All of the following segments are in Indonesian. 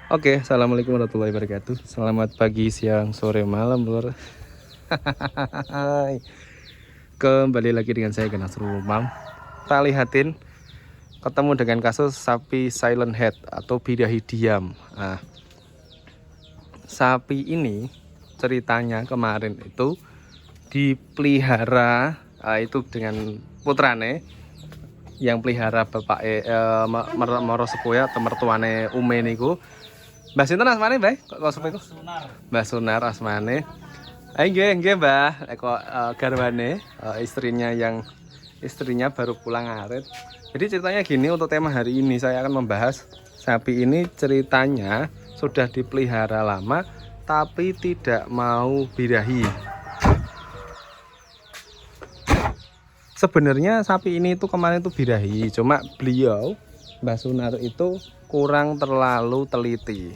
Oke, assalamualaikum warahmatullahi wabarakatuh. Selamat pagi, siang, sore, malam, lur. Hai. Kembali lagi dengan saya Ganas Rumam. Kita lihatin ketemu dengan kasus sapi silent head atau birahi diam. Nah, sapi ini ceritanya kemarin itu dipelihara itu dengan putrane yang pelihara bapak maro sepuya atau mertuane Ume niku. Mbah sinten asmane, Mbah? Kok sepuh iku? Mbah Sunar asmane. Nggih, Mbah. Kok garwane istrinya baru pulang ngarit. Jadi ceritanya gini, untuk tema hari ini saya akan membahas sapi ini ceritanya sudah dipelihara lama tapi tidak mau birahi. Sebenarnya sapi ini itu kemarin itu birahi, cuma beliau Mbah Sunar itu kurang terlalu teliti.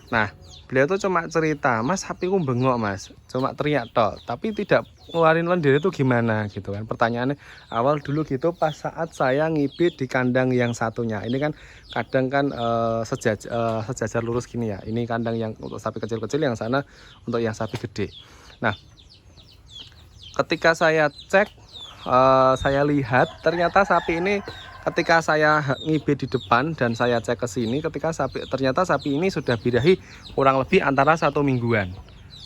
Nah, beliau tuh cuma cerita, "Mas, sapiku bengok, Mas." Cuma teriak tok, tapi tidak ngeluarin lendir itu gimana gitu kan. Pertanyaannya awal dulu gitu pas saat saya ngibit di kandang yang satunya. Ini kan kadang kan sejajar lurus gini ya. Ini kandang yang untuk sapi kecil-kecil, yang sana untuk yang sapi gede. Nah, ketika saya cek, saya lihat ternyata sapi ini ketika saya ngibit di depan dan saya cek ke sini, ternyata sapi ini sudah birahi kurang lebih antara 1 mingguan.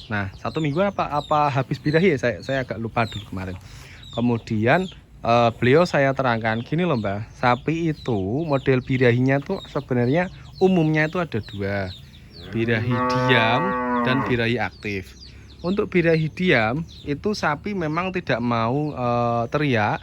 Nah, 1 mingguan apa habis birahi ya, saya agak lupa dulu kemarin. Kemudian beliau saya terangkan gini loh, Mbak, sapi itu model birahinya tuh sebenarnya umumnya itu ada dua, birahi diam dan birahi aktif. Untuk birahi diam itu sapi memang tidak mau teriak,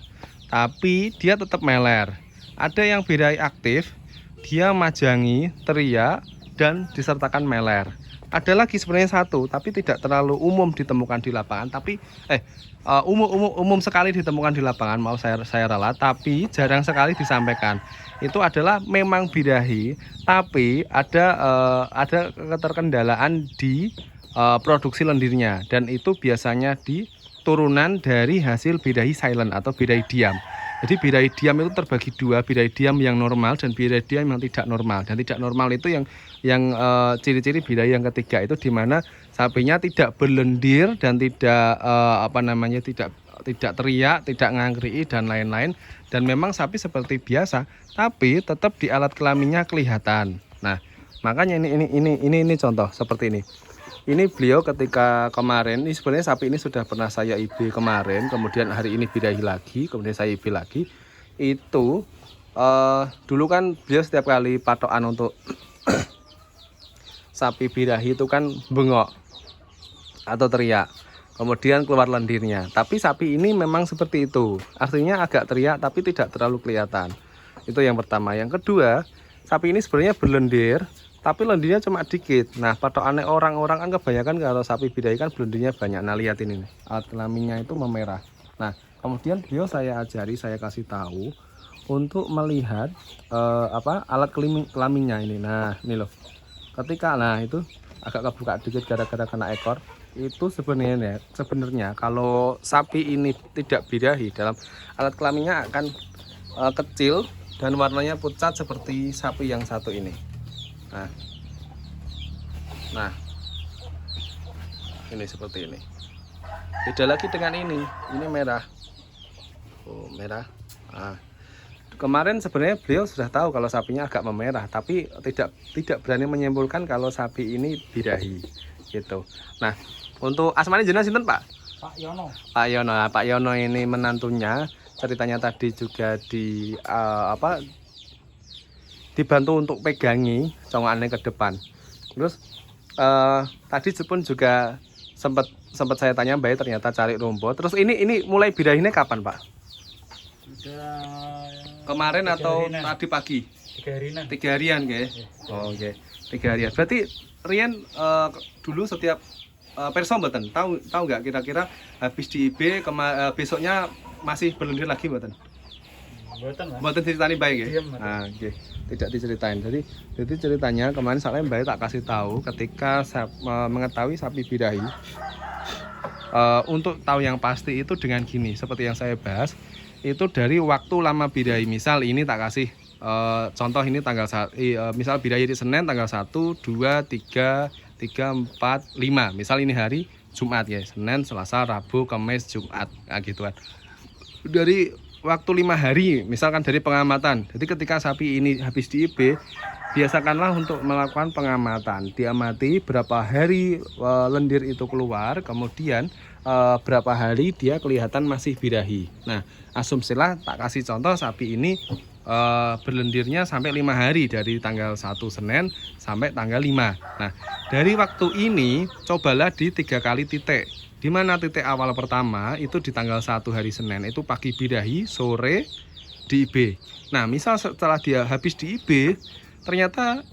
tapi dia tetap meler. Ada yang birahi aktif, dia majangi, teriak, dan disertakan meler. Ada lagi sebenarnya satu, tapi tidak terlalu umum ditemukan di lapangan. Tapi umum sekali ditemukan di lapangan. Mau saya rela, tapi jarang sekali disampaikan. Itu adalah memang birahi, tapi ada keterkendalaan di produksi lendirnya, dan itu biasanya di turunan dari hasil birahi silent atau birahi diam. Jadi birahi diam itu terbagi dua, birahi diam yang normal dan birahi diam yang tidak normal. Dan tidak normal itu yang ciri-ciri birahi yang ketiga itu dimana sapinya tidak berlendir dan tidak tidak teriak, tidak ngangkrii dan lain-lain. Dan memang sapi seperti biasa, tapi tetap di alat kelaminnya kelihatan. Nah, makanya ini contoh seperti ini. Ini beliau ketika kemarin, ini sebenarnya sapi ini sudah pernah saya IB kemarin, kemudian hari ini birahi lagi, kemudian saya IB lagi. Itu dulu kan beliau setiap kali patokan untuk sapi birahi itu kan bengok atau teriak, kemudian keluar lendirnya. Tapi sapi ini memang seperti itu, artinya agak teriak tapi tidak terlalu kelihatan. Itu yang pertama. Yang kedua, sapi ini sebenarnya berlendir, tapi lendirnya cuma dikit. Nah, patokannya orang-orang kan kebanyakan kalau sapi birahi kan lendirnya banyak. Nah, lihat ini nih, alat kelaminnya itu memerah. Nah, kemudian beliau saya ajari, saya kasih tahu untuk melihat alat kelaminnya ini. Nah, ini loh. Ketika itu agak kebuka dikit gara-gara kena ekor. Itu sebenarnya kalau sapi ini tidak birahi, dalam alat kelaminnya akan kecil dan warnanya pucat seperti sapi yang satu ini. Nah, ini seperti ini. Beda lagi dengan ini merah. Oh, merah. Kemarin sebenarnya beliau sudah tahu kalau sapinya agak memerah, tapi tidak berani menyimpulkan kalau sapi ini birahi, gitu. Nah, untuk asmane jenengan sinten, Pak? Pak Yono. Pak Yono. Nah, Pak Yono ini menantunya, ceritanya tadi juga dibantu untuk pegangi congokannya ke depan. Terus tadi pun juga sempat saya tanya, Mbak, ternyata cari rumput. Terus ini mulai birahinya kapan, Pak? Sudah Kemarin atau tadi pagi? 3 harian. 3 harian, nggih. Oh, nggih. 3 harian. Berarti Rian dulu setiap perso mboten? Tahu nggak kira-kira habis di IB besoknya masih berlendir lagi mboten? Mboten ceritani baik ya. Nah, nggih. Tidak diceritain. Jadi ceritanya kemarin soalnya Mbak tak kasih tahu ketika mengetahui sapi birahi, untuk tahu yang pasti itu dengan gini, seperti yang saya bahas, itu dari waktu lama birahi. Misal ini tak kasih contoh ini misal birahi di Senin tanggal 1, 2, 3, 4, 5. Misal ini hari Jumat ya, Senin, Selasa, Rabu, Kamis, Jumat. Nah, gitu kan. Dari waktu 5 hari, misalkan dari pengamatan. Jadi ketika sapi ini habis di IB, biasakanlah untuk melakukan pengamatan. Diamati berapa hari lendir itu keluar, kemudian berapa hari dia kelihatan masih birahi. Nah, asumsilah tak kasih contoh sapi ini berlendirnya sampai 5 hari dari tanggal 1 Senin sampai tanggal 5. Nah, dari waktu ini cobalah di 3 kali titik. Di mana titik awal pertama itu di tanggal 1 hari Senin itu pagi birahi, sore di IB. Nah, misal setelah dia habis di IB, ternyata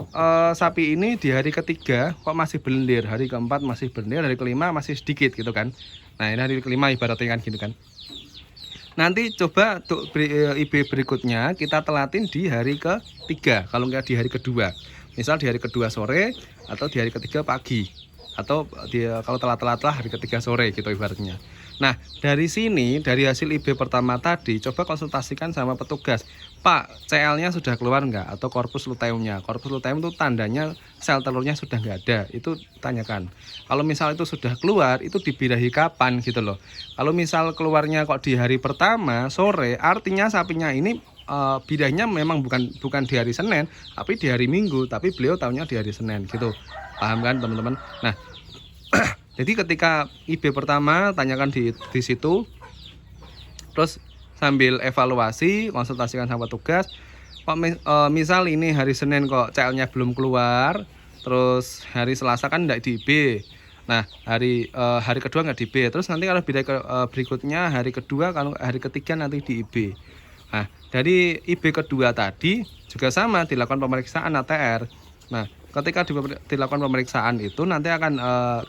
sapi ini di hari ketiga kok masih berlendir, hari keempat masih berlendir, hari kelima masih sedikit gitu kan. Nah, ini hari kelima ibaratnya kan gitu kan. Nanti coba untuk IB berikutnya kita telatin di hari ketiga, kalau enggak di hari kedua. Misal di hari kedua sore atau di hari ketiga pagi, atau kalau telat-telat lah hari ketiga sore gitu ibaratnya. Nah, dari sini, dari hasil IB pertama tadi, coba konsultasikan sama petugas. Pak, CL-nya sudah keluar enggak? Atau korpus luteumnya. Korpus luteum itu tandanya sel telurnya sudah enggak ada. Itu tanyakan. Kalau misal itu sudah keluar, itu dibirahi kapan gitu loh. Kalau misal keluarnya kok di hari pertama, sore, artinya sapinya ini birahinya memang bukan di hari Senin, tapi di hari Minggu. Tapi beliau tahunya di hari Senin gitu. Paham kan teman-teman? Nah, jadi ketika IB pertama tanyakan di situ, terus sambil evaluasi konsultasikan sama petugas. Pak, misal ini hari Senin kok CL-nya belum keluar, terus hari Selasa kan enggak di IB. Nah, hari kedua enggak di IB. Terus nanti kalau berikutnya hari kedua, kalau hari ketiga nanti di IB. Nah, dari IB kedua tadi juga sama dilakukan pemeriksaan ATR. Nah, ketika dilakukan pemeriksaan itu nanti akan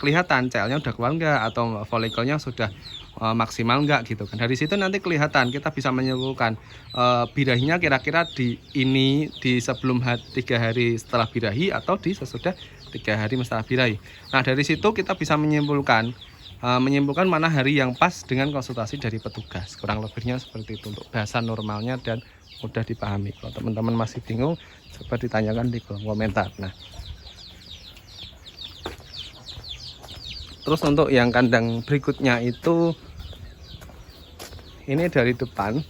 kelihatan CL-nya udah keluar enggak atau folikelnya sudah maksimal enggak gitu kan. Dari situ nanti kelihatan, kita bisa menyimpulkan birahinya kira-kira di sebelum 3 hari setelah birahi atau di sesudah 3 hari setelah birahi. Nah, dari situ kita bisa menyimpulkan mana hari yang pas dengan konsultasi dari petugas. Kurang lebihnya seperti itu untuk bahasa normalnya dan mudah dipahami. Kalau teman-teman masih bingung, coba ditanyakan di kolom komentar. Nah, terus untuk yang kandang berikutnya itu, ini dari depan,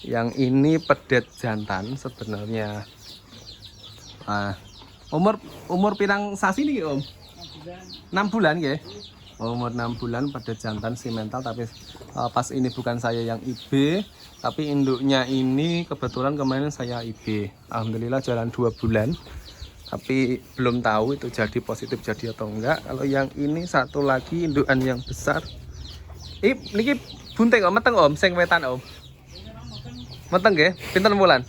yang ini pedet jantan sebenarnya. Nah, umur pirang sasi nih Om? 6 bulan ya. Umur 6 bulan pedet jantan simental, tapi pas ini bukan saya yang IB, tapi induknya ini kebetulan kemarin saya IB. Alhamdulillah jalan 2 bulan. Tapi belum tahu itu jadi positif jadi atau enggak. Kalau yang ini satu lagi indukan yang besar. Niki bunting Om, meteng Om, sing wetan Om. Meteng nggih, pinten bulan?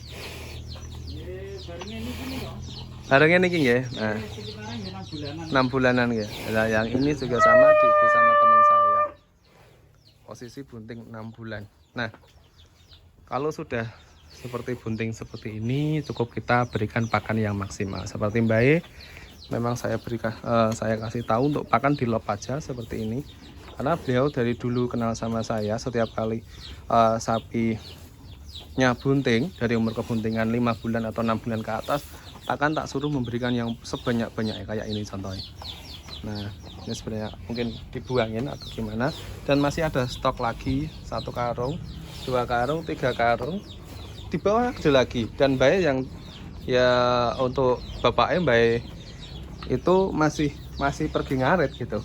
Barengnya niki nggih. Nah, 6 bulanan ya. Nah, yang ini juga sama sama teman saya. Posisi bunting 6 bulan. Nah, kalau sudah seperti bunting seperti ini, cukup kita berikan pakan yang maksimal. Seperti Mbak E, memang saya kasih tahu untuk pakan di lop aja seperti ini. Karena beliau dari dulu kenal sama saya, setiap kali sapinya bunting dari umur kebuntingan 5 bulan atau 6 bulan ke atas, akan tak suruh memberikan yang sebanyak-banyaknya kayak ini contohnya. Nah, ini sebenarnya mungkin dibuangin atau gimana. Dan masih ada stok lagi 1 karung, 2 karung, 3 karung. Di bawah ada lagi. Dan bayi yang ya untuk bapaknya bayi itu masih pergi ngarit gitu.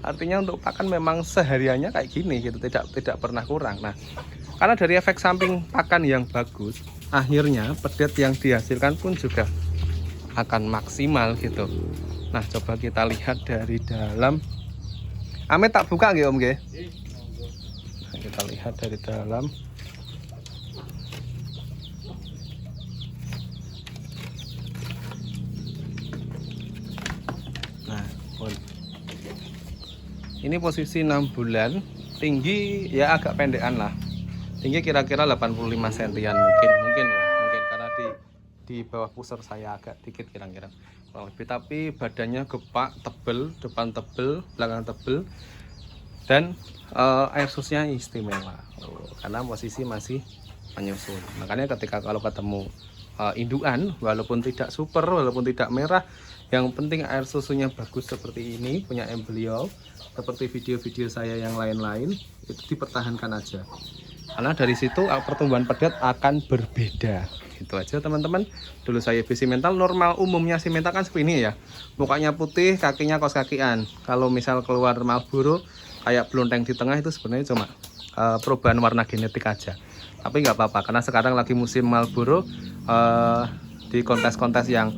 Artinya untuk pakan memang sehariannya kayak gini gitu, tidak pernah kurang. Nah, karena dari efek samping pakan yang bagus, akhirnya pedet yang dihasilkan pun juga akan maksimal gitu. Nah, coba kita lihat dari dalam. Ame tak buka nggih Om nggih? Nah, kita lihat dari dalam. Nah, ini posisi 6 bulan, tinggi ya agak pendekan lah. Tinggi kira-kira 85 sentian mungkin ya, karena di bawah pusar saya agak dikit kira-kira lebih, tapi badannya gepak, tebel, depan tebel, belakang tebel, dan air susnya istimewa karena posisi masih menyusun. Makanya ketika kalau ketemu indukan, walaupun tidak super, walaupun tidak merah, yang penting air susunya bagus seperti ini, punya beliau, seperti video-video saya yang lain-lain, itu dipertahankan aja. Karena dari situ pertumbuhan pedet akan berbeda. Itu aja teman-teman. Dulu saya besi mental, normal umumnya si mental kan seperti ini ya. Mukanya putih, kakinya kos kakian. Kalau misal keluar Marlboro kayak belonteng di tengah, itu sebenarnya cuma perubahan warna genetik aja. Tapi nggak apa-apa karena sekarang lagi musim Marlboro, di kontes-kontes yang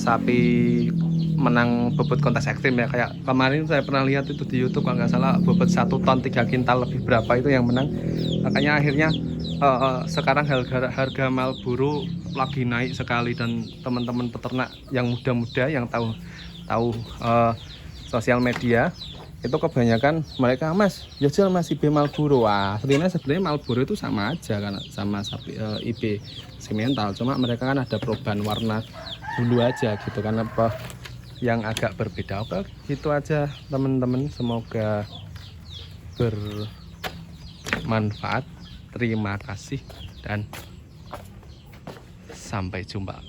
sapi menang bobot kontes ekstrim ya, kayak kemarin saya pernah lihat itu di YouTube kalau nggak salah, bobot 1 ton 3 kintal lebih berapa itu yang menang. Makanya akhirnya sekarang harga Marlboro lagi naik sekali, dan teman-teman peternak yang muda-muda yang tahu sosial media itu kebanyakan mereka, mas jual Mas IB Marlboro. Wah, sebenarnya Marlboro itu sama aja kan sama sapi IB simental, cuma mereka kan ada perubahan warna bulu aja gitu kan, apa yang agak berbeda. Oke, gitu aja teman-teman, semoga bermanfaat. Terima kasih dan sampai jumpa.